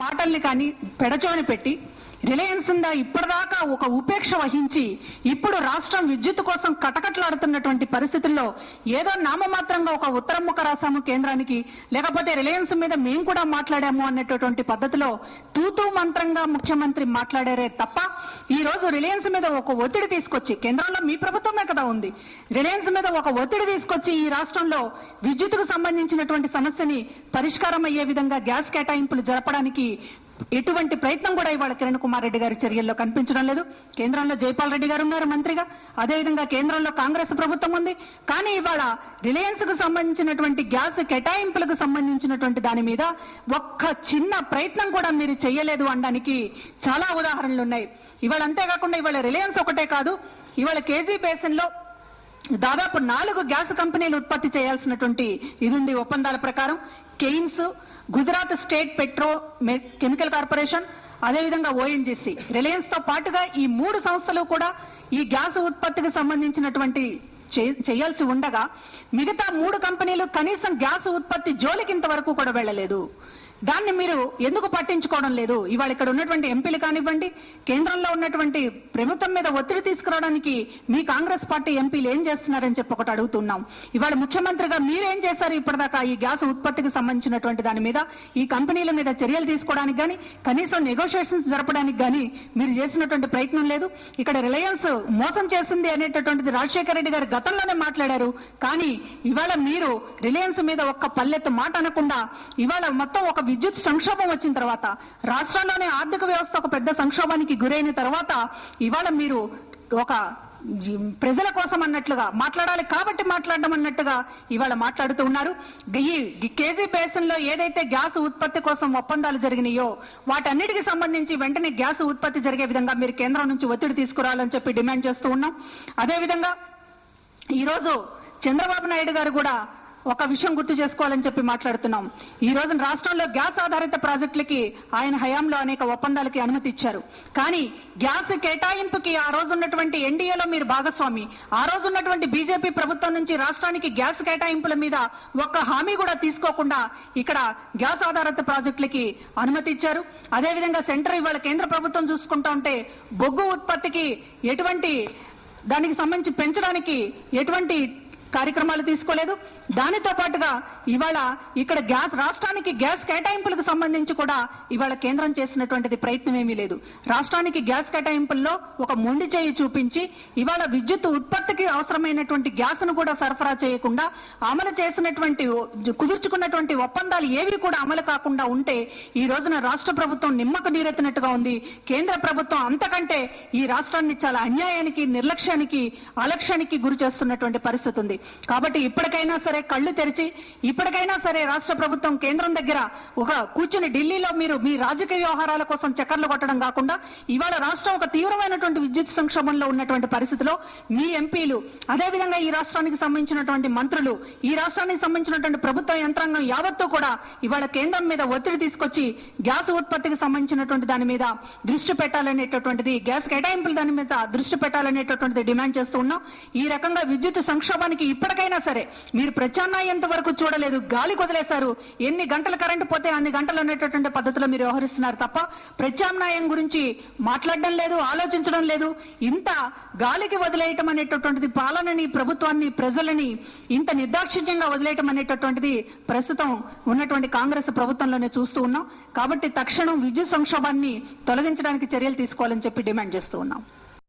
మాటల్ని కానీ పెడచోని పెట్టి రిలయన్స్ ఇప్పటిదాకా ఒక ఉపేక్ష వహించి ఇప్పుడు రాష్ట్రం విద్యుత్ కోసం కటకట్లాడుతున్నటువంటి పరిస్థితుల్లో ఏదో నామమాత్రంగా ఒక ఉత్తరముఖ రాసాము కేంద్రానికి, లేకపోతే రిలయన్స్ మీద మేము కూడా మాట్లాడాము అనేటటువంటి పద్ధతిలో తూతూ మంత్రంగా ముఖ్యమంత్రి మాట్లాడారే తప్ప ఈ రోజు రిలయన్స్ మీద ఒక ఒత్తిడి తీసుకొచ్చి, కేంద్రంలో మీ ప్రభుత్వమే కదా ఉంది, రిలయన్స్ మీద ఒక ఒత్తిడి తీసుకొచ్చి ఈ రాష్ట్రంలో విద్యుత్తుకు సంబంధించినటువంటి సమస్యని పరిష్కారం అయ్యే విధంగా గ్యాస్ కేటాయింపులు జరపడానికి ఎటువంటి ప్రయత్నం కూడా ఇవాళ కిరణ్ కుమార్ రెడ్డి గారి చర్యల్లో కనిపించడం లేదు. కేంద్రంలో జైపాల్ రెడ్డి గారు ఉన్నారు మంత్రిగా, అదేవిధంగా కేంద్రంలో కాంగ్రెస్ ప్రభుత్వం ఉంది. కానీ ఇవాళ రిలయన్స్ కు సంబంధించినటువంటి గ్యాస్ కేటాయింపులకు సంబంధించినటువంటి దాని మీద ఒక్క చిన్న ప్రయత్నం కూడా మీరు చేయలేదు అనడానికి చాలా ఉదాహరణలు ఉన్నాయి. ఇవాళ అంతేకాకుండా ఇవాళ రిలయన్స్ ఒకటే కాదు, ఇవాళ కేజీ బేసిన్ లో దాదాపు 4 గ్యాస్ కంపెనీలు ఉత్పత్తి చేయాల్సినటువంటి ఇది ఉంది ఒప్పందాల ప్రకారం. Cairns, Gujarat state petro chemical corporation, అదేవిధంగా ఓఎన్జీసీ, రిలయన్స్ తో పాటుగా ఈ 3 సంస్థలు కూడా ఈ గ్యాస్ ఉత్పత్తికి సంబంధించినటువంటి చేయాల్సి ఉండగా మిగతా 3 కంపెనీలు కనీసం గ్యాస్ ఉత్పత్తి జోలికి ఇంతవరకు కూడా వెళ్లలేదు. దాన్ని మీరు ఎందుకు పట్టించుకోవడం లేదు? ఇవాళ ఇక్కడ ఉన్నటువంటి ఎంపీలు కానివ్వండి, కేంద్రంలో ఉన్నటువంటి ప్రభుత్వం మీద ఒత్తిడి తీసుకురావడానికి మీ కాంగ్రెస్ పార్టీ ఎంపీలు ఏం చేస్తున్నారని చెప్పి ఒకటి అడుగుతున్నాం. ఇవాళ ముఖ్యమంత్రిగా మీరేం చేశారు ఇప్పటిదాకా ఈ గ్యాస్ ఉత్పత్తికి సంబంధించినటువంటి దాని మీద, ఈ కంపెనీల మీద చర్యలు తీసుకోవడానికి గాని, కనీసం నెగోషియేషన్స్ జరపడానికి గాని మీరు చేసినటువంటి ప్రయత్నం లేదు. ఇక్కడ రిలయన్స్ మోసం చేసింది అనేటటువంటిది రాజశేఖర రెడ్డి గారు గతంలోనే మాట్లాడారు. కానీ ఇవాళ మీరు రిలయన్స్ మీద ఒక్క పల్లెత్తు మాట అనకుండా ఇవాళ మొత్తం ఒక విద్యుత్ సంక్షోభం వచ్చిన తర్వాత, రాష్ట్రంలోనే ఆర్థిక వ్యవస్థ ఒక పెద్ద సంక్షోభానికి గురైన తర్వాత ఇవాళ మీరు ఒక ప్రజల కోసం అన్నట్లుగా మాట్లాడాలి కాబట్టి మాట్లాడడం అన్నట్టుగా ఇవాళ మాట్లాడుతూ ఉన్నారు. ఈ కేజీ బేసిన్ లో ఏదైతే గ్యాస్ ఉత్పత్తి కోసం ఒప్పందాలు జరిగినాయో వాటన్నిటికి సంబంధించి వెంటనే గ్యాస్ ఉత్పత్తి జరిగే విధంగా మీరు కేంద్రం నుంచి ఒత్తిడి తీసుకురావాలని చెప్పి డిమాండ్ చేస్తూ ఉన్నాం. అదేవిధంగా ఈరోజు చంద్రబాబు నాయుడు గారు కూడా ఒక విషయం గుర్తు చేసుకోవాలని చెప్పి మాట్లాడుతున్నాం. ఈ రోజు రాష్ట్రంలో గ్యాస్ ఆధారిత ప్రాజెక్టులకి ఆయన హయాంలో అనేక ఒప్పందాలకి అనుమతి ఇచ్చారు. కానీ గ్యాస్ కేటాయింపుకి ఆ రోజు ఉన్నటువంటి ఎన్డీఏలో మీరు భాగస్వామి, ఆ రోజు ఉన్నటువంటి బీజేపీ ప్రభుత్వం నుంచి రాష్ట్రానికి గ్యాస్ కేటాయింపుల మీద ఒక్క హామీ కూడా తీసుకోకుండా ఇక్కడ గ్యాస్ ఆధారిత ప్రాజెక్టులకి అనుమతి ఇచ్చారు. అదేవిధంగా సెంటర్ ఇవాళ కేంద్ర ప్రభుత్వం చూసుకుంటా ఉంటే బొగ్గు ఉత్పత్తికి ఎటువంటి దానికి సంబంధించి పెంచడానికి ఎటువంటి కార్యక్రమాలు తీసుకోలేదు. దానితో పాటుగా ఇవాళ ఇక్కడ రాష్ట్రానికి గ్యాస్ కేటాయింపులకు సంబంధించి కూడా ఇవాళ కేంద్రం చేసినటువంటిది ప్రయత్నం ఏమీ లేదు. రాష్ట్రానికి గ్యాస్ కేటాయింపుల్లో ఒక మొండి చేయి చూపించి ఇవాళ విద్యుత్ ఉత్పత్తికి అవసరమైనటువంటి గ్యాస్ ను కూడా సరఫరా చేయకుండా అమలు చేసినటువంటి కుదుర్చుకున్నటువంటి ఒప్పందాలు ఏవి కూడా అమలు కాకుండా ఉంటే ఈ రోజున రాష్ట్ర ప్రభుత్వం నిమ్మకు నీరెత్తినట్టుగా ఉంది. కేంద్ర ప్రభుత్వం అంతకంటే ఈ రాష్ట్రాన్ని చాలా అన్యాయానికి, నిర్లక్ష్యానికి, అలక్ష్యానికి గురి చేస్తున్నటువంటి పరిస్థితి ఉంది. కాబట్టి ఇప్పటికైనా సరే కళ్లు తెరిచి, ఇప్పటికైనా సరే రాష్ట్ర ప్రభుత్వం కేంద్రం దగ్గర ఒక కూర్చుని ఢిల్లీలో మీరు మీ రాజకీయ వ్యవహారాల కోసం చక్కర్లు కొట్టడం కాకుండా ఇవాళ రాష్ట్రం ఒక తీవ్రమైనటువంటి విద్యుత్ సంక్షోభంలో ఉన్నటువంటి పరిస్థితిలో మీ ఎంపీలు, అదేవిధంగా ఈ రాష్ట్రానికి సంబంధించినటువంటి మంత్రులు, ఈ రాష్ట్రానికి సంబంధించినటువంటి ప్రభుత్వ యంత్రాంగం యావత్తూ కూడా ఇవాళ కేంద్రం మీద ఒత్తిడి తీసుకొచ్చి గ్యాస్ ఉత్పత్తికి సంబంధించినటువంటి దాని మీద దృష్టి పెట్టాలనేటటువంటిది, గ్యాస్ కేటాయింపుల దాని మీద దృష్టి పెట్టాలనేటటువంటిది డిమాండ్ చేస్తూ ఉన్నాం. ఈ రకంగా విద్యుత్ సంక్షోభానికి ఇప్పటికైనా సరే మీరు ప్రత్యామ్నాయంత వరకు చూడలేదు, గాలి వదిలేశారు. ఎన్ని గంటలు కరెంటు పోతే అన్ని గంటలు అనేటటువంటి పద్ధతిలో మీరు వ్యవహరిస్తున్నారు తప్ప ప్రత్యామ్నాయం గురించి మాట్లాడడం లేదు, ఆలోచించడం లేదు. ఇంత గాలికి వదిలేయటం అనేటటువంటిది పాలనని, ప్రభుత్వాన్ని, ప్రజలని ఇంత నిర్దాక్షిణ్యంగా వదిలేయటం అనేటటువంటిది ప్రస్తుతం ఉన్నటువంటి కాంగ్రెస్ ప్రభుత్వంలోనే చూస్తూ ఉన్నాం. కాబట్టి తక్షణం విద్యుత్ సంక్షోభాన్ని తొలగించడానికి చర్యలు తీసుకోవాలని చెప్పి డిమాండ్ చేస్తూ ఉన్నాం.